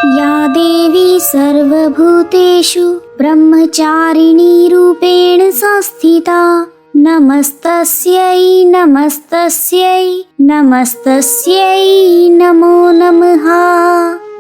या देवी सर्वभूतेषु ब्रह्मचारिणी रूपेण संस्थिता नमस्तस्यै नमस्तस्यै नमस्तस्यै नमो नमः।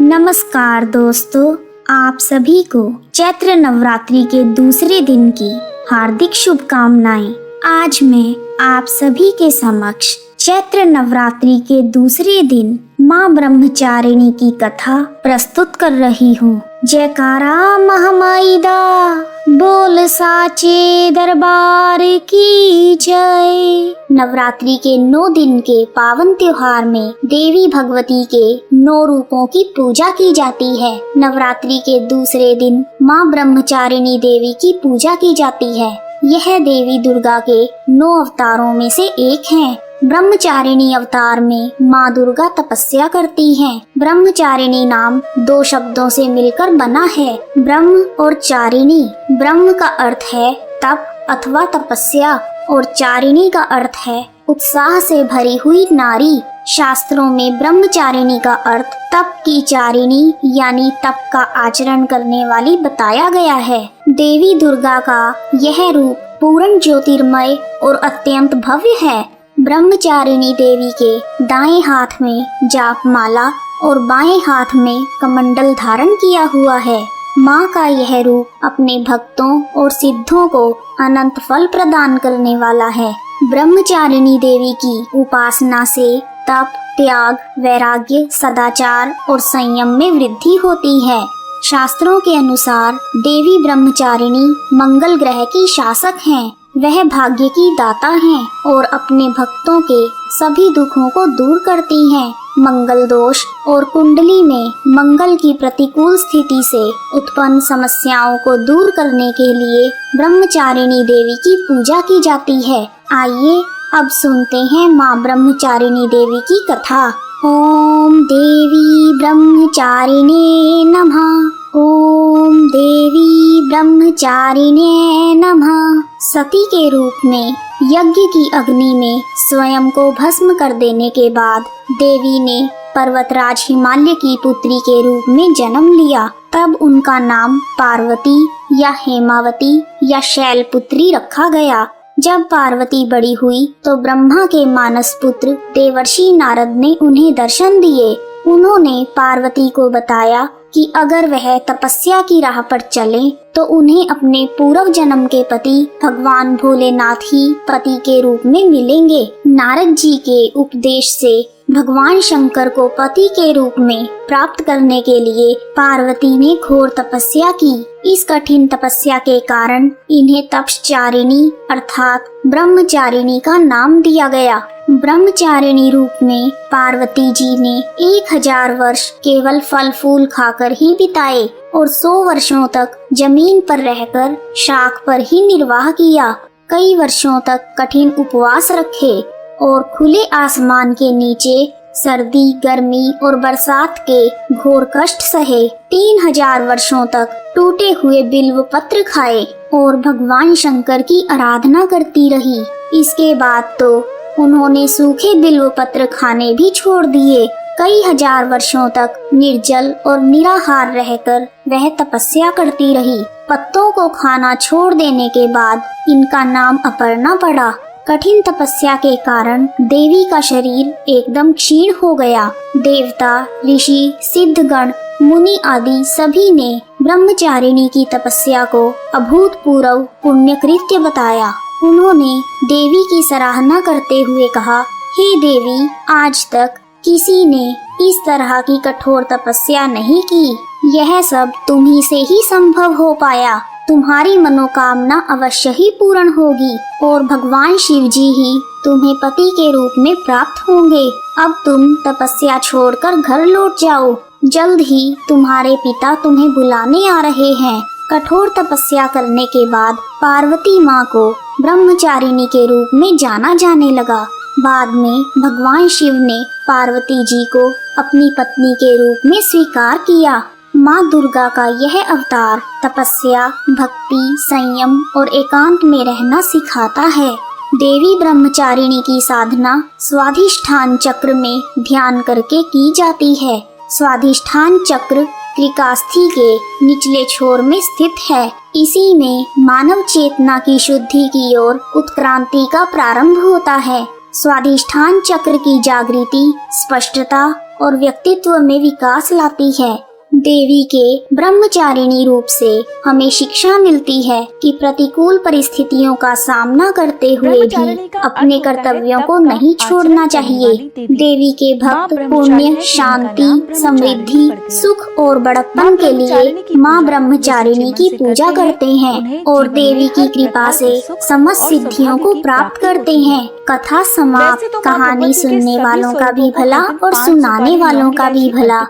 नमस्कार दोस्तों, आप सभी को चैत्र नवरात्रि के दूसरे दिन की हार्दिक शुभकामनाएं। आज मैं आप सभी के समक्ष चैत्र नवरात्रि के दूसरे दिन माँ ब्रह्मचारिणी की कथा प्रस्तुत कर रही हूँ। जयकारा महामाई दा, बोल साचे दरबार की जय। नवरात्रि के 9 दिन के पावन त्योहार में देवी भगवती के 9 रूपों की पूजा की जाती है। नवरात्रि के दूसरे दिन माँ ब्रह्मचारिणी देवी की पूजा की जाती है। यह देवी दुर्गा के 9 अवतारों में से एक है। ब्रह्मचारिणी अवतार में माँ दुर्गा तपस्या करती हैं। ब्रह्मचारिणी नाम 2 शब्दों से मिलकर बना है, ब्रह्म और चारिणी। ब्रह्म का अर्थ है तप अथवा तपस्या और चारिणी का अर्थ है उत्साह से भरी हुई नारी। शास्त्रों में ब्रह्मचारिणी का अर्थ तप की चारिणी यानी तप का आचरण करने वाली बताया गया है। देवी दुर्गा का यह रूप पूर्ण ज्योतिर्मय और अत्यंत भव्य है। ब्रह्मचारिणी देवी के दाएं हाथ में जाप माला और बाएं हाथ में कमंडल धारण किया हुआ है। माँ का यह रूप अपने भक्तों और सिद्धों को अनंत फल प्रदान करने वाला है। ब्रह्मचारिणी देवी की उपासना से तप, त्याग, वैराग्य, सदाचार और संयम में वृद्धि होती है। शास्त्रों के अनुसार देवी ब्रह्मचारिणी मंगल ग्रह की शासक हैं। वह भाग्य की दाता हैं और अपने भक्तों के सभी दुखों को दूर करती हैं। मंगल दोष और कुंडली में मंगल की प्रतिकूल स्थिति से उत्पन्न समस्याओं को दूर करने के लिए ब्रह्मचारिणी देवी की पूजा की जाती है। आइए अब सुनते हैं माँ ब्रह्मचारिणी देवी की कथा। ओम देवी ब्रह्मचारिणे नमः। ओम देवी ब्रह्मचारिणे नमः। सती के रूप में यज्ञ की अग्नि में स्वयं को भस्म कर देने के बाद देवी ने पर्वतराज हिमालय की पुत्री के रूप में जन्म लिया। तब उनका नाम पार्वती या हेमावती या शैलपुत्री रखा गया। जब पार्वती बड़ी हुई तो ब्रह्मा के मानस पुत्र देवर्षि नारद ने उन्हें दर्शन दिए। उन्होंने पार्वती को बताया कि अगर वह तपस्या की राह पर चले तो उन्हें अपने पूर्व जन्म के पति भगवान भोलेनाथ ही पति के रूप में मिलेंगे। नारद जी के उपदेश से भगवान शंकर को पति के रूप में प्राप्त करने के लिए पार्वती ने घोर तपस्या की। इस कठिन तपस्या के कारण इन्हें तपश्चारिणी अर्थात ब्रह्मचारिणी का नाम दिया गया। ब्रह्मचारिणी रूप में पार्वती जी ने 1000 वर्ष केवल फल फूल खाकर ही बिताए और 100 वर्षों तक जमीन पर रहकर शाख पर ही निर्वाह किया। कई वर्षों तक कठिन उपवास रखे और खुले आसमान के नीचे सर्दी, गर्मी और बरसात के घोर कष्ट सहे। 3000 वर्षों तक टूटे हुए बिल्व पत्र खाए और भगवान शंकर की आराधना करती रही। इसके बाद तो उन्होंने सूखे बिल्व पत्र खाने भी छोड़ दिए। कई हजार वर्षों तक निर्जल और निराहार रहकर वह तपस्या करती रही। पत्तों को खाना छोड़ देने के बाद इनका नाम अपर्णा पड़ा। कठिन तपस्या के कारण देवी का शरीर एकदम क्षीण हो गया। देवता, ऋषि, सिद्धगण, मुनि आदि सभी ने ब्रह्मचारिणी की तपस्या को अभूतपूर्व पुण्य कृत्य बताया। उन्होंने देवी की सराहना करते हुए कहा, हे देवी, आज तक किसी ने इस तरह की कठोर तपस्या नहीं की। यह सब तुम्ही से ही संभव हो पाया। तुम्हारी मनोकामना अवश्य ही पूर्ण होगी और भगवान शिव जी ही तुम्हें पति के रूप में प्राप्त होंगे। अब तुम तपस्या छोड़कर घर लौट जाओ। जल्द ही तुम्हारे पिता तुम्हें बुलाने आ रहे हैं। कठोर तपस्या करने के बाद पार्वती माँ को ब्रह्मचारिणी के रूप में जाना जाने लगा। बाद में भगवान शिव ने पार्वती जी को अपनी पत्नी के रूप में स्वीकार किया। माँ दुर्गा का यह अवतार तपस्या, भक्ति, संयम और एकांत में रहना सिखाता है। देवी ब्रह्मचारिणी की साधना स्वाधिष्ठान चक्र में ध्यान करके की जाती है। स्वाधिष्ठान चक्र त्रिकास्थी के निचले छोर में स्थित है। इसी में मानव चेतना की शुद्धि की ओर उत्क्रांति का प्रारंभ होता है। स्वाधिष्ठान चक्र की जागृति स्पष्टता और व्यक्तित्व में विकास लाती है। देवी के ब्रह्मचारिणी रूप से हमें शिक्षा मिलती है कि प्रतिकूल परिस्थितियों का सामना करते हुए भी अपने कर्तव्यों को नहीं छोड़ना चाहिए। देवी के भक्त पुण्य, शांति, समृद्धि, सुख और बड़प्पन के लिए माँ ब्रह्मचारिणी की पूजा करते हैं और देवी की कृपा से समस्त सिद्धियों को प्राप्त करते हैं। कथा समाप्त। कहानी सुनने वालों का भी भला और सुनाने वालों का भी भला।